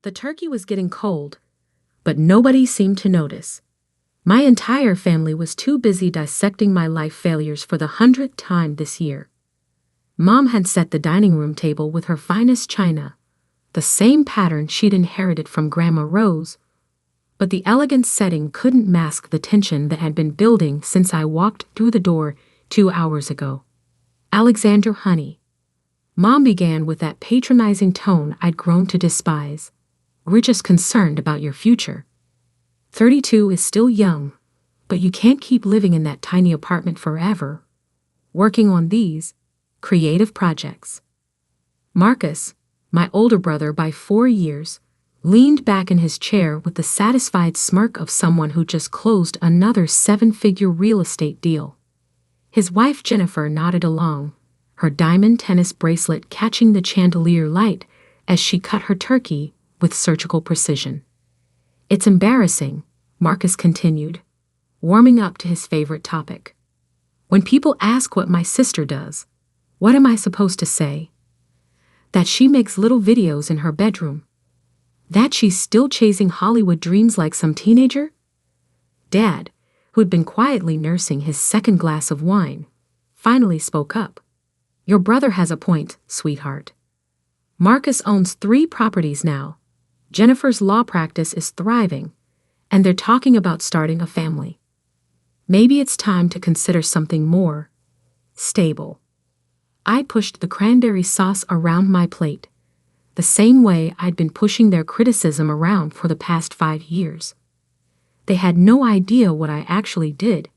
The turkey was getting cold, but nobody seemed to notice. My entire family was too busy dissecting my life failures for the 100th time this year. Mom had set the dining room table with her finest china, the same pattern she'd inherited from Grandma Rose, but the elegant setting couldn't mask the tension that had been building since I walked through the door 2 hours ago. "Alexandra, honey," Mom began with that patronizing tone I'd grown to despise. "We're just concerned about your future. 32 is still young, but you can't keep living in that tiny apartment forever, working on these creative projects." Marcus, my older brother by 4 years, leaned back in his chair with the satisfied smirk of someone who just closed another 7-figure real estate deal. His wife Jennifer nodded along, her diamond tennis bracelet catching the chandelier light as she cut her turkey with surgical precision. "It's embarrassing," Marcus continued, warming up to his favorite topic. "When people ask what my sister does, what am I supposed to say? That she makes little videos in her bedroom? That she's still chasing Hollywood dreams like some teenager?" Dad, who had been quietly nursing his second glass of wine, finally spoke up. "Your brother has a point, sweetheart. Marcus owns 3 properties now. Jennifer's law practice is thriving, and they're talking about starting a family. Maybe it's time to consider something more stable." I pushed the cranberry sauce around my plate, the same way I'd been pushing their criticism around for the past 5 years. They had no idea what I actually did,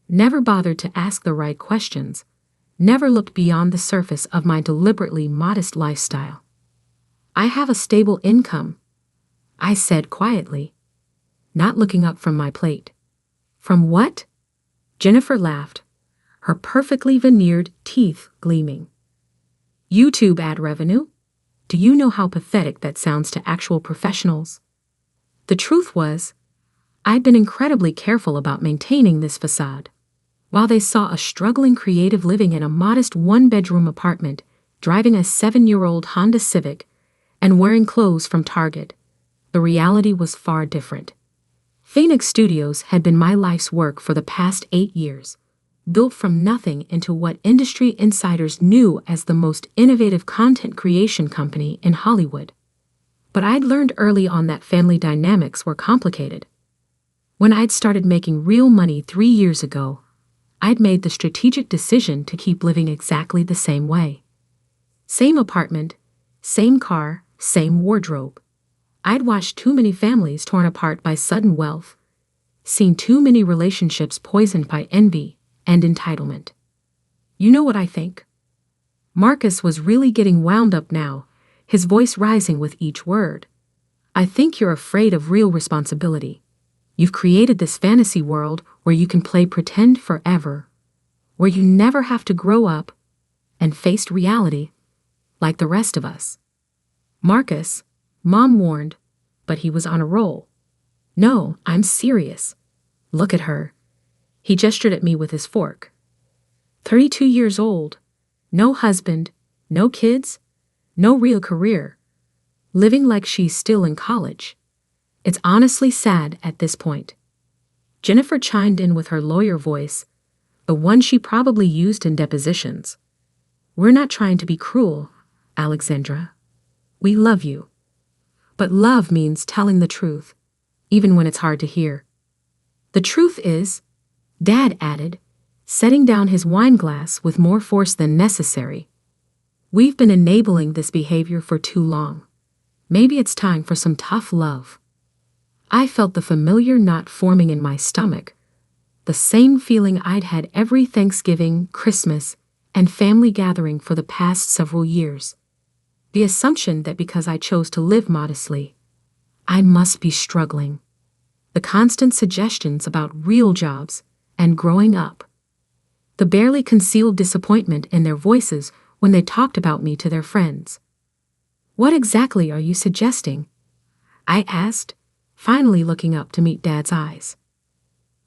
never bothered to ask the right questions, never looked beyond the surface of my deliberately modest lifestyle. "I have a stable income," I said quietly, not looking up from my plate. "From what?" Jennifer laughed, her perfectly veneered teeth gleaming. "YouTube ad revenue? Do you know how pathetic that sounds to actual professionals?" The truth was, I'd been incredibly careful about maintaining this facade. While they saw a struggling creative living in a modest 1-bedroom apartment, driving a 7-year-old Honda Civic, and wearing clothes from Target, the reality was far different. Phoenix Studios had been my life's work for the past 8 years, built from nothing into what industry insiders knew as the most innovative content creation company in Hollywood. But I'd learned early on that family dynamics were complicated. When I'd started making real money 3 years ago, I'd made the strategic decision to keep living exactly the same way. Same apartment, same car, same wardrobe. I'd watched too many families torn apart by sudden wealth, seen too many relationships poisoned by envy and entitlement. "You know what I think?" Marcus was really getting wound up now, his voice rising with each word. "I think you're afraid of real responsibility. You've created this fantasy world where you can play pretend forever, where you never have to grow up and face reality like the rest of us." "Marcus," Mom warned, but he was on a roll. "No, I'm serious. Look at her." He gestured at me with his fork. 32 years old, no husband, no kids, no real career, living like she's still in college. It's honestly sad at this point. Jennifer chimed in with her lawyer voice, the one she probably used in depositions. "We're not trying to be cruel, Alexandra. We love you. But love means telling the truth, even when it's hard to hear." "The truth is," Dad added, setting down his wine glass with more force than necessary, "we've been enabling this behavior for too long. Maybe it's time for some tough love." I felt the familiar knot forming in my stomach, the same feeling I'd had every Thanksgiving, Christmas, and family gathering for the past several years. The assumption that because I chose to live modestly, I must be struggling. The constant suggestions about real jobs and growing up. The barely concealed disappointment in their voices when they talked about me to their friends. "What exactly are you suggesting?" I asked, finally looking up to meet Dad's eyes.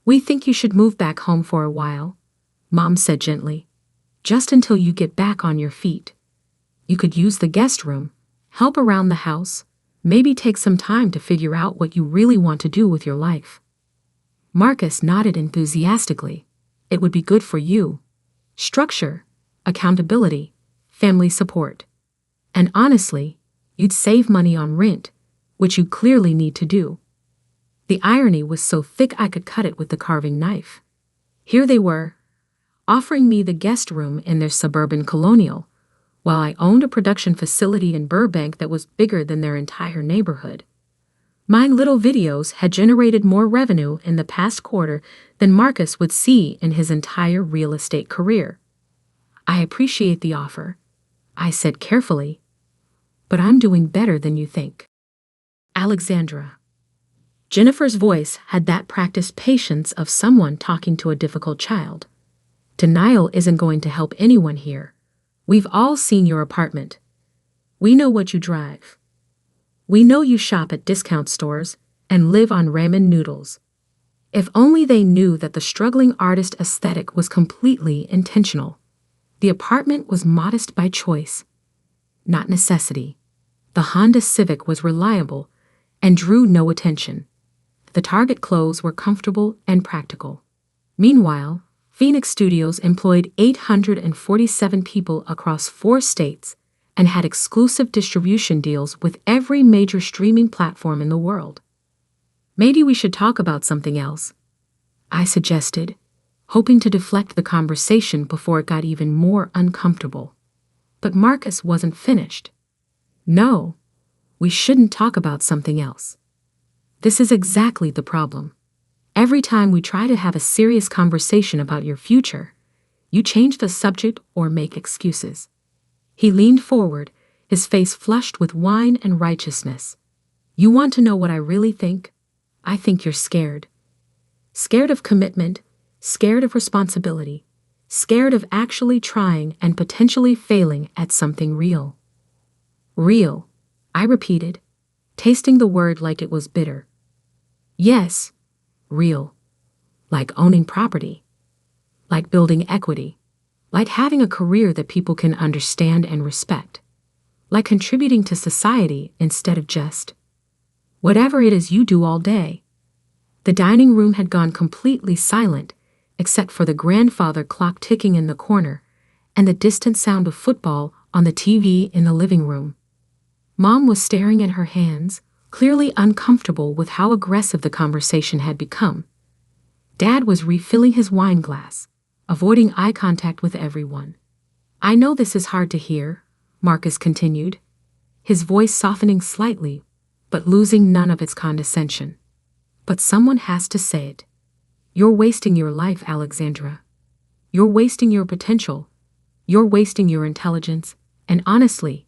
"We think you should move back home for a while," Mom said gently, "just until you get back on your feet. You could use the guest room, help around the house, Maybe take some time to figure out what you really want to do with your life. Marcus nodded enthusiastically. It would be good for you. Structure, accountability, family support. And honestly, you'd save money on rent, which you clearly need to do. The irony was so thick I could cut it with the carving knife. Here they were, offering me the guest room in their suburban colonial, while I owned a production facility in Burbank that was bigger than their entire neighborhood. My little videos had generated more revenue in the past quarter than Marcus would see in his entire real estate career. I appreciate the offer, I said carefully, but I'm doing better than you think. Alexandra. Jennifer's voice had that practiced patience of someone talking to a difficult child. Denial isn't going to help anyone here. We've all seen your apartment. We know what you drive. We know you shop at discount stores and live on ramen noodles. If only they knew that the struggling artist aesthetic was completely intentional. The apartment was modest by choice, not necessity. The Honda Civic was reliable and drew no attention. The Target clothes were comfortable and practical. Meanwhile, Phoenix Studios employed 847 people across 4 states and had exclusive distribution deals with every major streaming platform in the world. Maybe we should talk about something else, I suggested, hoping to deflect the conversation before it got even more uncomfortable. But Marcus wasn't finished. No, we shouldn't talk about something else. This is exactly the problem. Every time we try to have a serious conversation about your future, you change the subject or make excuses. He leaned forward, his face flushed with wine and righteousness. You want to know what I really think? I think you're scared. Scared of commitment, scared of responsibility, scared of actually trying and potentially failing at something real. Real, I repeated, tasting the word like it was bitter. Yes, real. Like owning property. Like building equity. Like having a career that people can understand and respect. Like contributing to society instead of just whatever it is you do all day. The dining room had gone completely silent, except for the grandfather clock ticking in the corner and the distant sound of football on the TV in the living room. Mom was staring at her hands, clearly uncomfortable with how aggressive the conversation had become. Dad was refilling his wine glass, avoiding eye contact with everyone. I know this is hard to hear, Marcus continued, his voice softening slightly, but losing none of its condescension. But someone has to say it. You're wasting your life, Alexandra. You're wasting your potential. You're wasting your intelligence, and honestly,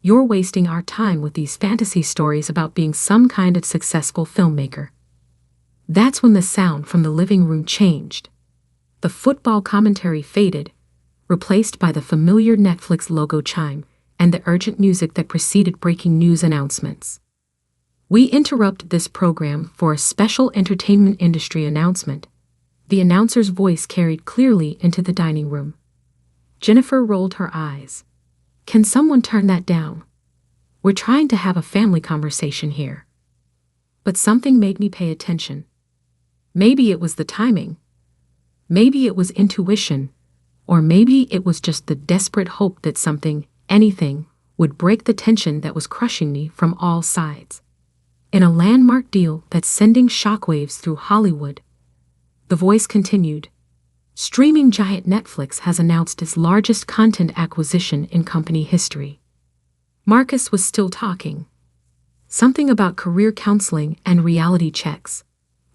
you're wasting our time with these fantasy stories about being some kind of successful filmmaker. That's when the sound from the living room changed. The football commentary faded, replaced by the familiar Netflix logo chime and the urgent music that preceded breaking news announcements. We interrupt this program for a special entertainment industry announcement. The announcer's voice carried clearly into the dining room. Jennifer rolled her eyes. Can someone turn that down? We're trying to have a family conversation here. But something made me pay attention. Maybe it was the timing. Maybe it was intuition. Or maybe it was just the desperate hope that something, anything, would break the tension that was crushing me from all sides. In a landmark deal that's sending shockwaves through Hollywood, the voice continued. Streaming giant Netflix has announced its largest content acquisition in company history. Marcus was still talking. Something about career counseling and reality checks,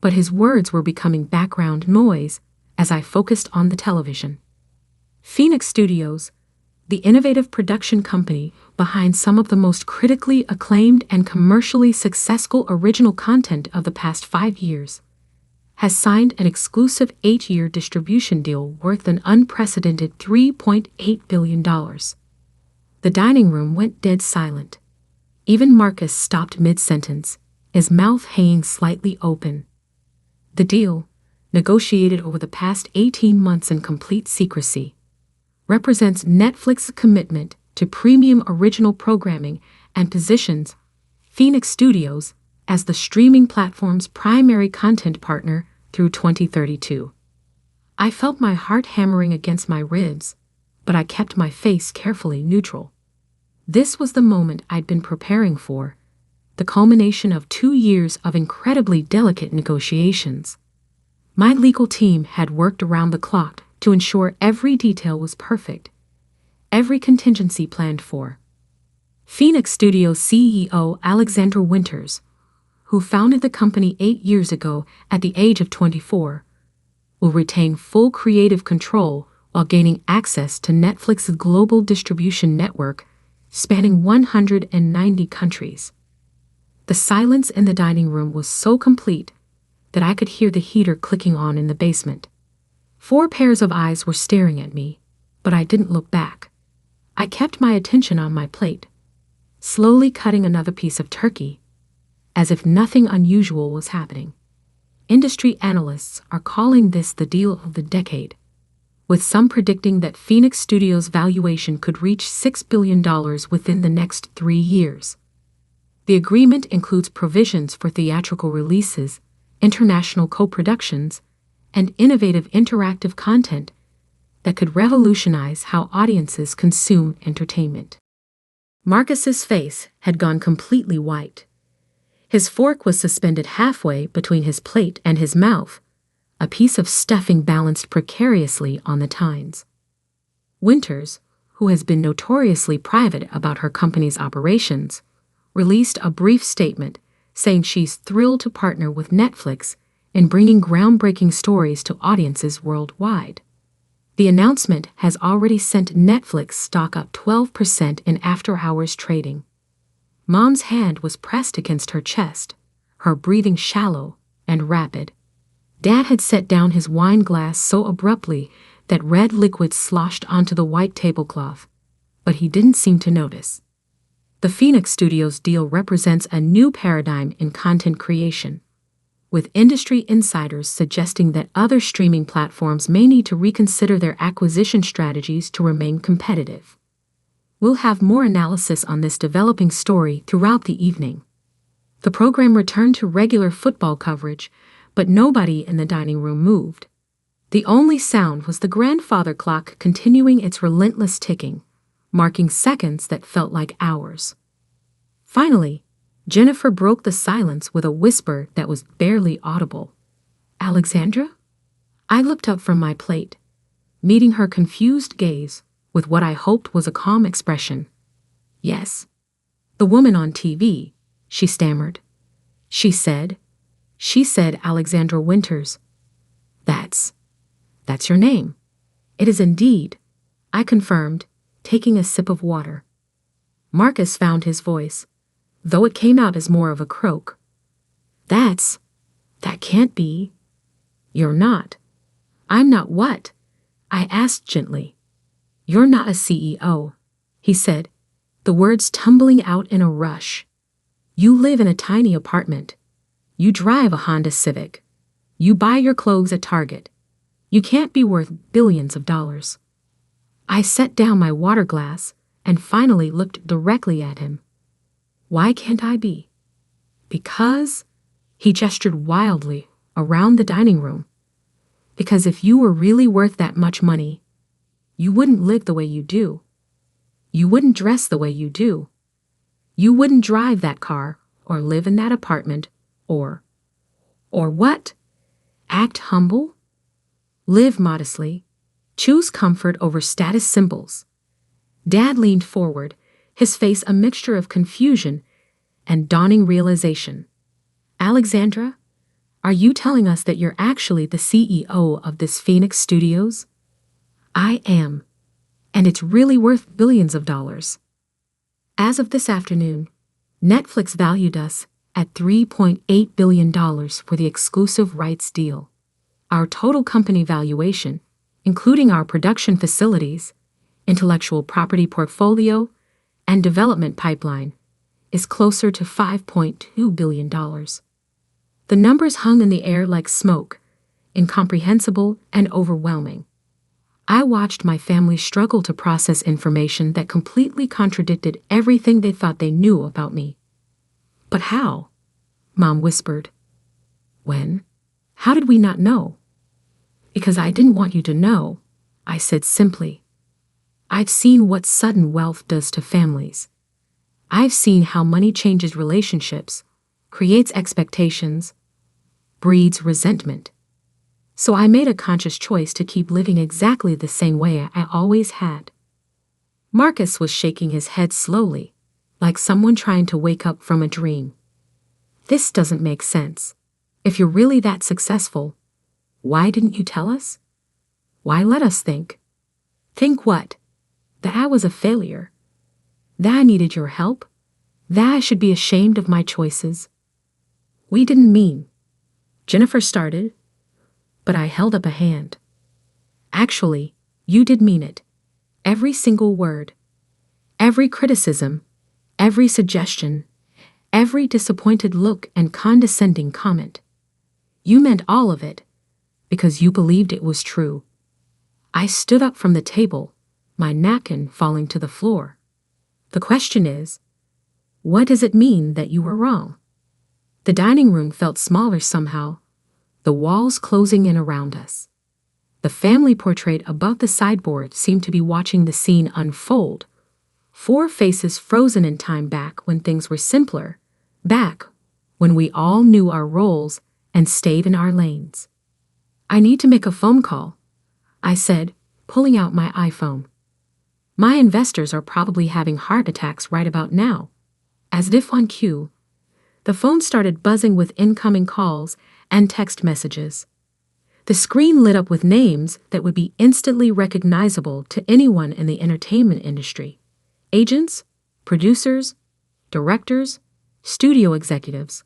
but his words were becoming background noise as I focused on the television. Phoenix Studios, the innovative production company behind some of the most critically acclaimed and commercially successful original content of the past 5 years, has signed an exclusive 8-year distribution deal worth an unprecedented $3.8 billion. The dining room went dead silent. Even Marcus stopped mid-sentence, his mouth hanging slightly open. The deal, negotiated over the past 18 months in complete secrecy, represents Netflix's commitment to premium original programming and positions Phoenix Studios as the streaming platform's primary content partner through 2032. I felt my heart hammering against my ribs, but I kept my face carefully neutral. This was the moment I'd been preparing for, the culmination of 2 years of incredibly delicate negotiations. My legal team had worked around the clock to ensure every detail was perfect, every contingency planned for. Phoenix Studios CEO Alexandra Winters, who founded the company 8 years ago at the age of 24, will retain full creative control while gaining access to Netflix's global distribution network spanning 190 countries. The silence in the dining room was so complete that I could hear the heater clicking on in the basement. 4 pairs of eyes were staring at me, but I didn't look back. I kept my attention on my plate, slowly cutting another piece of turkey, as if nothing unusual was happening. Industry analysts are calling this the deal of the decade, with some predicting that Phoenix Studios' valuation could reach $6 billion within the next 3 years. The agreement includes provisions for theatrical releases, international co-productions, and innovative interactive content that could revolutionize how audiences consume entertainment. Marcus's face had gone completely white. His fork was suspended halfway between his plate and his mouth, a piece of stuffing balanced precariously on the tines. Winters, who has been notoriously private about her company's operations, released a brief statement saying she's thrilled to partner with Netflix in bringing groundbreaking stories to audiences worldwide. The announcement has already sent Netflix stock up 12% in after-hours trading. Mom's hand was pressed against her chest, her breathing shallow and rapid. Dad had set down his wine glass so abruptly that red liquid sloshed onto the white tablecloth, but he didn't seem to notice. The Phoenix Studios deal represents a new paradigm in content creation, with industry insiders suggesting that other streaming platforms may need to reconsider their acquisition strategies to remain competitive. We'll have more analysis on this developing story throughout the evening. The program returned to regular football coverage, but nobody in the dining room moved. The only sound was the grandfather clock continuing its relentless ticking, marking seconds that felt like hours. Finally, Jennifer broke the silence with a whisper that was barely audible. "Alexandra?" I looked up from my plate, meeting her confused gaze with what I hoped was a calm expression. "Yes. The woman on TV," she stammered. She said Alexandra Winters. That's your name." "It is indeed," I confirmed, taking a sip of water. Marcus found his voice, though it came out as more of a croak. That can't be." "You're not." "I'm not what?" I asked gently. "You're not a CEO," he said, the words tumbling out in a rush. "You live in a tiny apartment. You drive a Honda Civic. You buy your clothes at Target. You can't be worth billions of dollars." I set down my water glass and finally looked directly at him. "Why can't I be?" "Because," he gestured wildly around the dining room, "because if you were really worth that much money, you wouldn't live the way you do. You wouldn't dress the way you do. You wouldn't drive that car or live in that apartment or what? Act humble? Live modestly. Choose comfort over status symbols." Dad leaned forward, his face a mixture of confusion and dawning realization. "Alexandra, are you telling us that you're actually the CEO of this Phoenix Studios?" "I am, and it's really worth billions of dollars. As of this afternoon, Netflix valued us at $3.8 billion for the exclusive rights deal. Our total company valuation, including our production facilities, intellectual property portfolio, and development pipeline, is closer to $5.2 billion. The numbers hung in the air like smoke, incomprehensible and overwhelming. I watched my family struggle to process information that completely contradicted everything they thought they knew about me. But how? Mom whispered. When? How did we not know? Because I didn't want you to know, I said simply. I've seen what sudden wealth does to families. I've seen how money changes relationships, creates expectations, breeds resentment. So I made a conscious choice to keep living exactly the same way I always had. Marcus was shaking his head slowly, like someone trying to wake up from a dream. This doesn't make sense. If you're really that successful, why didn't you tell us? Why let us think? Think what? That I was a failure? That I needed your help? That I should be ashamed of my choices? We didn't mean. Jennifer started, but I held up a hand. Actually, you did mean it. Every single word. Every criticism. Every suggestion. Every disappointed look and condescending comment. You meant all of it, because you believed it was true. I stood up from the table, my napkin falling to the floor. The question is, what does it mean that you were wrong? The dining room felt smaller somehow, the walls closing in around us. The family portrait above the sideboard seemed to be watching the scene unfold. 4 faces frozen in time, back when things were simpler, back when we all knew our roles and stayed in our lanes. I need to make a phone call, I said, pulling out my iPhone. My investors are probably having heart attacks right about now. As if on cue, the phone started buzzing with incoming calls and text messages. The screen lit up with names that would be instantly recognizable to anyone in the entertainment industry. Agents, producers, directors, studio executives,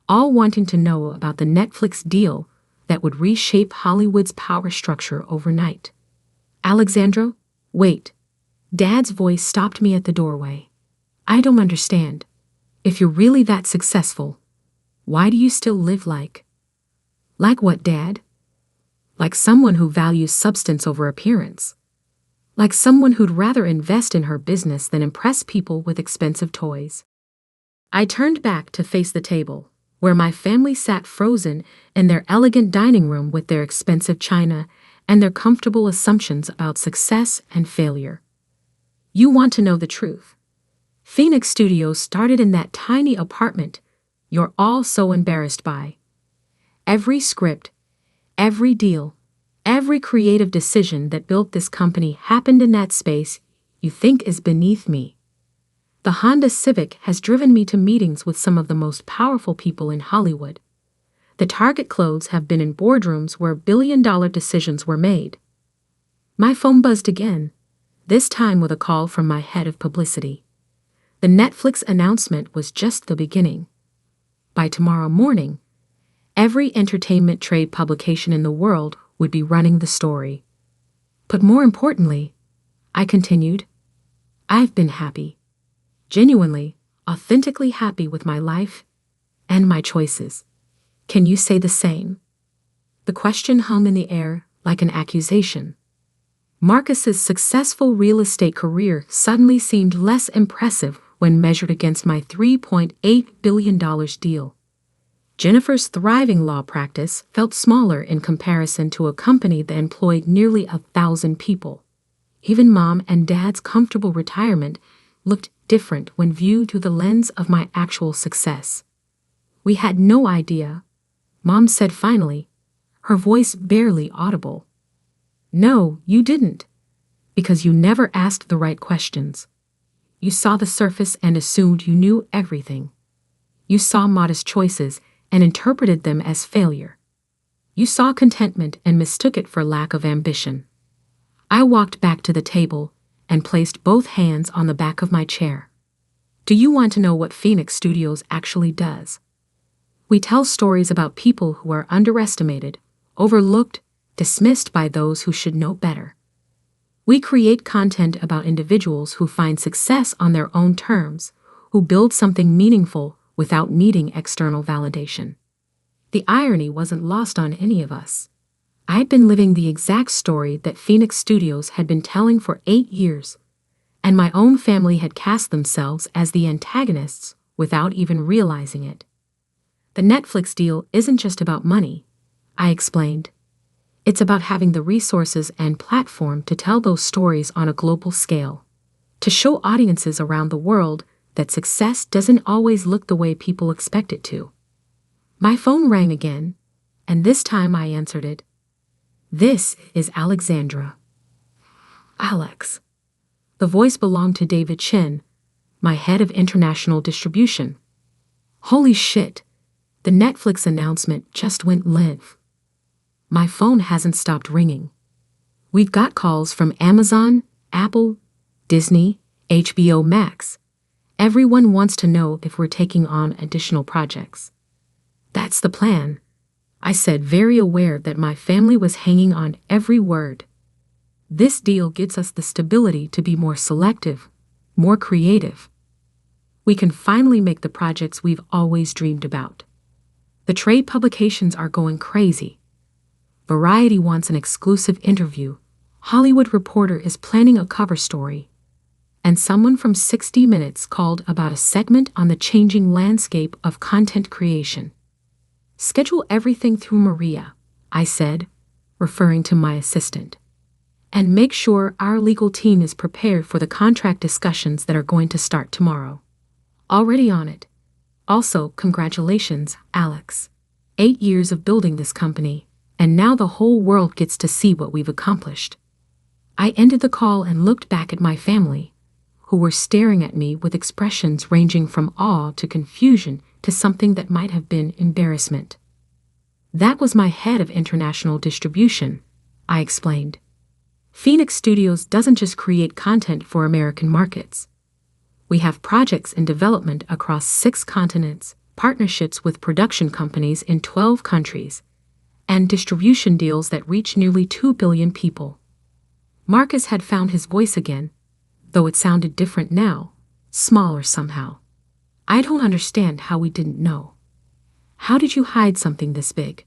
all wanting to know about the Netflix deal that would reshape Hollywood's power structure overnight. Alexandra, wait. Dad's voice stopped me at the doorway. I don't understand. If you're really that successful, why do you still live like what, Dad? Like someone who values substance over appearance. Like someone who'd rather invest in her business than impress people with expensive toys. I turned back to face the table, where my family sat frozen in their elegant dining room with their expensive china and their comfortable assumptions about success and failure. You want to know the truth? Phoenix Studios started in that tiny apartment you're all so embarrassed by. Every script, every deal, every creative decision that built this company happened in that space you think is beneath me. The Honda Civic has driven me to meetings with some of the most powerful people in Hollywood. The Target clothes have been in boardrooms where billion-dollar decisions were made. My phone buzzed again, this time with a call from my head of publicity. The Netflix announcement was just the beginning. By tomorrow morning, every entertainment trade publication in the world would be running the story. But more importantly, I continued, I've been happy. Genuinely, authentically happy with my life and my choices. Can you say the same? The question hung in the air like an accusation. Marcus's successful real estate career suddenly seemed less impressive when measured against my $3.8 billion deal. Jennifer's thriving law practice felt smaller in comparison to a company that employed nearly 1,000 people. Even Mom and Dad's comfortable retirement looked different when viewed through the lens of my actual success. We had no idea, Mom said finally, her voice barely audible. No, you didn't, because you never asked the right questions. You saw the surface and assumed you knew everything. You saw modest choices and interpreted them as failure. You saw contentment and mistook it for lack of ambition. I walked back to the table and placed both hands on the back of my chair. Do you want to know what Phoenix Studios actually does? We tell stories about people who are underestimated, overlooked, dismissed by those who should know better. We create content about individuals who find success on their own terms, who build something meaningful without needing external validation. The irony wasn't lost on any of us. I'd been living the exact story that Phoenix Studios had been telling for 8 years, and my own family had cast themselves as the antagonists without even realizing it. The Netflix deal isn't just about money, I explained. It's about having the resources and platform to tell those stories on a global scale, to show audiences around the world that success doesn't always look the way people expect it to. My phone rang again, and this time I answered it. This is Alexandra. Alex. The voice belonged to David Chin, my head of international distribution. Holy shit, the Netflix announcement just went live. My phone hasn't stopped ringing. We've got calls from Amazon, Apple, Disney, HBO Max. Everyone wants to know if we're taking on additional projects. That's the plan, I said, very aware that my family was hanging on every word. This deal gives us the stability to be more selective, more creative. We can finally make the projects we've always dreamed about. The trade publications are going crazy. Variety wants an exclusive interview. Hollywood Reporter is planning a cover story. And someone from 60 Minutes called about a segment on the changing landscape of content creation. Schedule everything through Maria, I said, referring to my assistant. And make sure our legal team is prepared for the contract discussions that are going to start tomorrow. Already on it. Also, congratulations, Alex. 8 years of building this company, and now the whole world gets to see what we've accomplished. I ended the call and looked back at my family, who were staring at me with expressions ranging from awe to confusion to something that might have been embarrassment. That was my head of international distribution, I explained. Phoenix Studios doesn't just create content for American markets. We have projects in development across 6 continents, partnerships with production companies in 12 countries, and distribution deals that reach nearly 2 billion people. Marcus had found his voice again, though it sounded different now, smaller somehow. I don't understand how we didn't know. How did you hide something this big?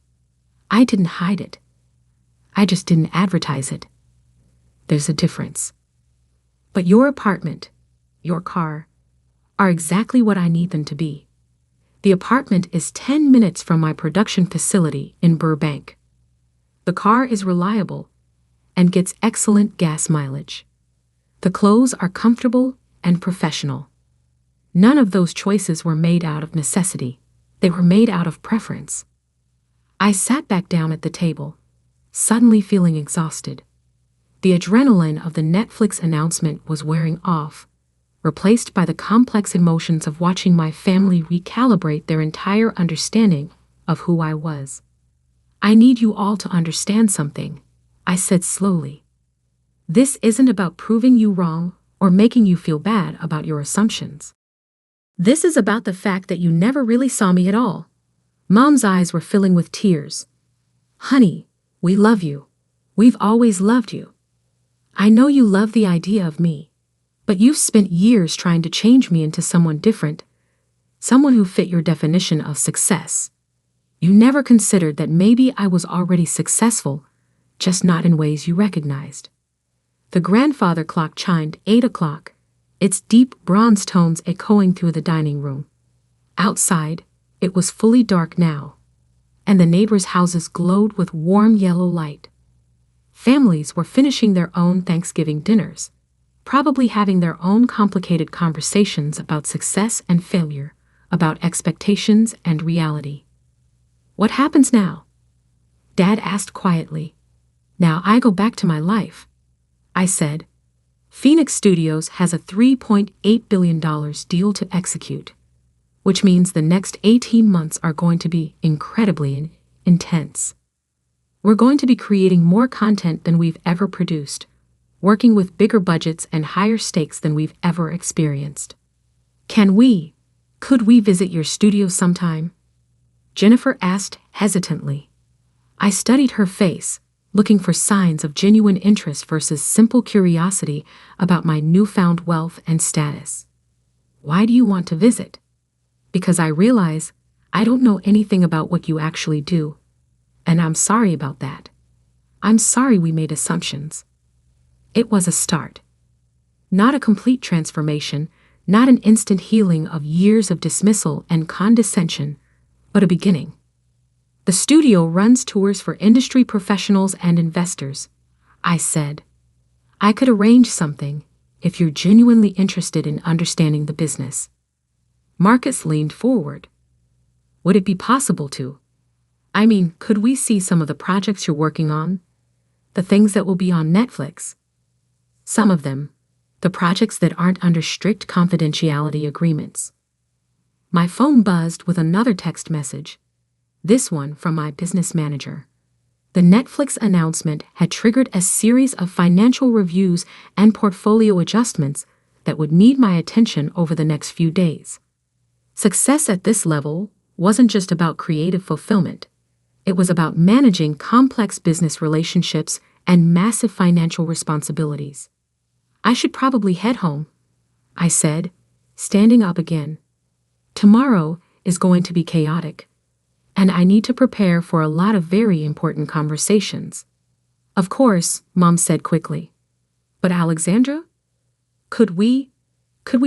I didn't hide it. I just didn't advertise it. There's a difference. But your apartment, your car, are exactly what I need them to be. The apartment is 10 minutes from my production facility in Burbank. The car is reliable and gets excellent gas mileage. The clothes are comfortable and professional. None of those choices were made out of necessity. They were made out of preference. I sat back down at the table, suddenly feeling exhausted. The adrenaline of the Netflix announcement was wearing off, replaced by the complex emotions of watching my family recalibrate their entire understanding of who I was. I need you all to understand something, I said slowly. This isn't about proving you wrong or making you feel bad about your assumptions. This is about the fact that you never really saw me at all. Mom's eyes were filling with tears. Honey, we love you. We've always loved you. I know you love the idea of me, but you've spent years trying to change me into someone different, someone who fit your definition of success. You never considered that maybe I was already successful, just not in ways you recognized. The grandfather clock chimed 8 o'clock, its deep bronze tones echoing through the dining room. Outside, it was fully dark now, and the neighbors' houses glowed with warm yellow light. Families were finishing their own Thanksgiving dinners, probably having their own complicated conversations about success and failure, about expectations and reality. What happens now? Dad asked quietly. Now I go back to my life, I said. Phoenix Studios has a $3.8 billion deal to execute, which means the next 18 months are going to be incredibly intense. We're going to be creating more content than we've ever produced, working with bigger budgets and higher stakes than we've ever experienced. Could we visit your studio sometime? Jennifer asked hesitantly. I studied her face, looking for signs of genuine interest versus simple curiosity about my newfound wealth and status. Why do you want to visit? Because I realize I don't know anything about what you actually do, and I'm sorry about that. I'm sorry we made assumptions. It was a start. Not a complete transformation, Not an instant healing of years of dismissal and condescension, but a beginning. The studio runs tours for industry professionals and investors, I said. I could arrange something if you're genuinely interested in understanding the business. Marcus leaned forward. Would it be possible to? I mean, could we see some of the projects you're working on? The things that will be on Netflix? Some of them. The projects that aren't under strict confidentiality agreements. My phone buzzed with another text message. This one from my business manager. The Netflix announcement had triggered a series of financial reviews and portfolio adjustments that would need my attention over the next few days. Success at this level wasn't just about creative fulfillment. It was about managing complex business relationships and massive financial responsibilities. I should probably head home, I said, standing up again. Tomorrow is going to be chaotic, and I need to prepare for a lot of very important conversations. Of course, Mom said quickly. But Alexandra? Could we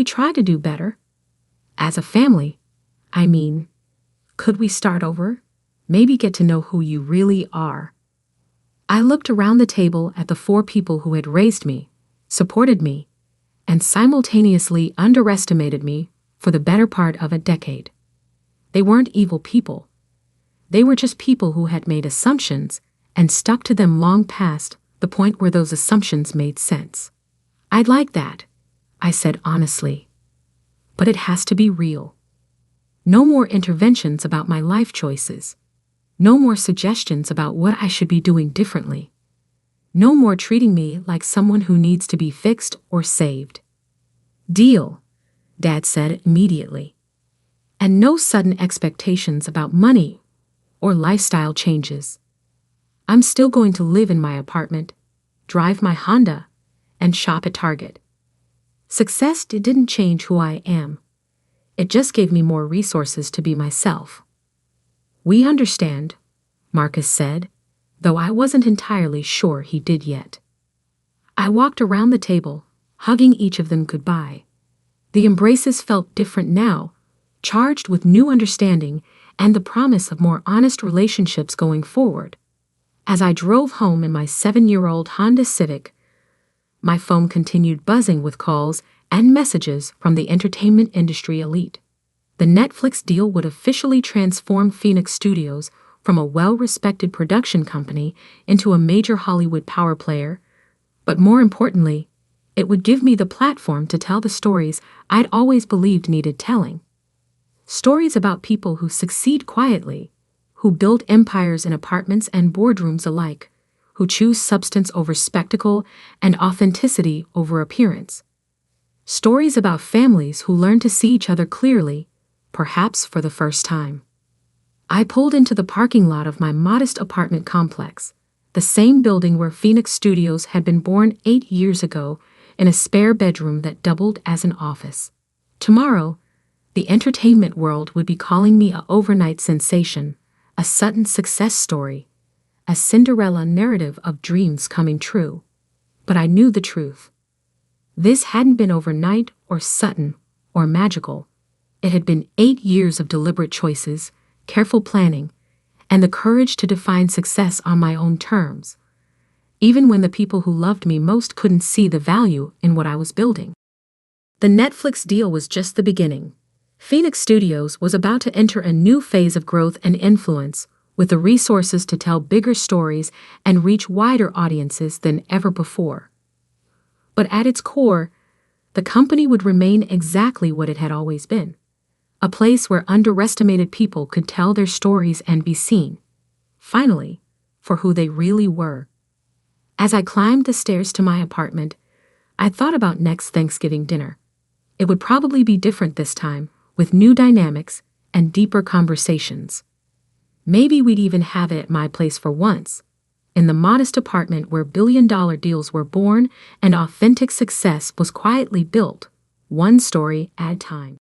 try to do better? As a family, I mean, could we start over? Maybe get to know who you really are. I looked around the table at the 4 people who had raised me, supported me, and simultaneously underestimated me for the better part of a decade. They weren't evil people. They were just people who had made assumptions and stuck to them long past the point where those assumptions made sense. I'd like that, I said honestly. But it has to be real. No more interventions about my life choices. No more suggestions about what I should be doing differently. No more treating me like someone who needs to be fixed or saved. Deal, Dad said immediately. And no sudden expectations about money or lifestyle changes. I'm still going to live in my apartment, drive my Honda, and shop at Target. Success didn't change who I am. It just gave me more resources to be myself. We understand, Marcus said, though I wasn't entirely sure he did yet. I walked around the table, hugging each of them goodbye. The embraces felt different now, charged with new understanding and the promise of more honest relationships going forward. As I drove home in my 7-year-old Honda Civic, my phone continued buzzing with calls and messages from the entertainment industry elite. The Netflix deal would officially transform Phoenix Studios from a well-respected production company into a major Hollywood power player, but more importantly, it would give me the platform to tell the stories I'd always believed needed telling. Stories about people who succeed quietly, who build empires in apartments and boardrooms alike, who choose substance over spectacle and authenticity over appearance. Stories about families who learn to see each other clearly, perhaps for the first time. I pulled into the parking lot of my modest apartment complex, the same building where Phoenix Studios had been born 8 years ago, in a spare bedroom that doubled as an office. Tomorrow, the entertainment world would be calling me an overnight sensation, a sudden success story, a Cinderella narrative of dreams coming true. But I knew the truth. This hadn't been overnight or sudden or magical. It had been 8 years of deliberate choices, careful planning, and the courage to define success on my own terms, even when the people who loved me most couldn't see the value in what I was building. The Netflix deal was just the beginning. Phoenix Studios was about to enter a new phase of growth and influence, with the resources to tell bigger stories and reach wider audiences than ever before. But at its core, the company would remain exactly what it had always been. A place where underestimated people could tell their stories and be seen, finally, for who they really were. As I climbed the stairs to my apartment, I thought about next Thanksgiving dinner. It would probably be different this time, with new dynamics and deeper conversations. Maybe we'd even have it at my place for once, in the modest apartment where billion-dollar deals were born and authentic success was quietly built, one story at a time.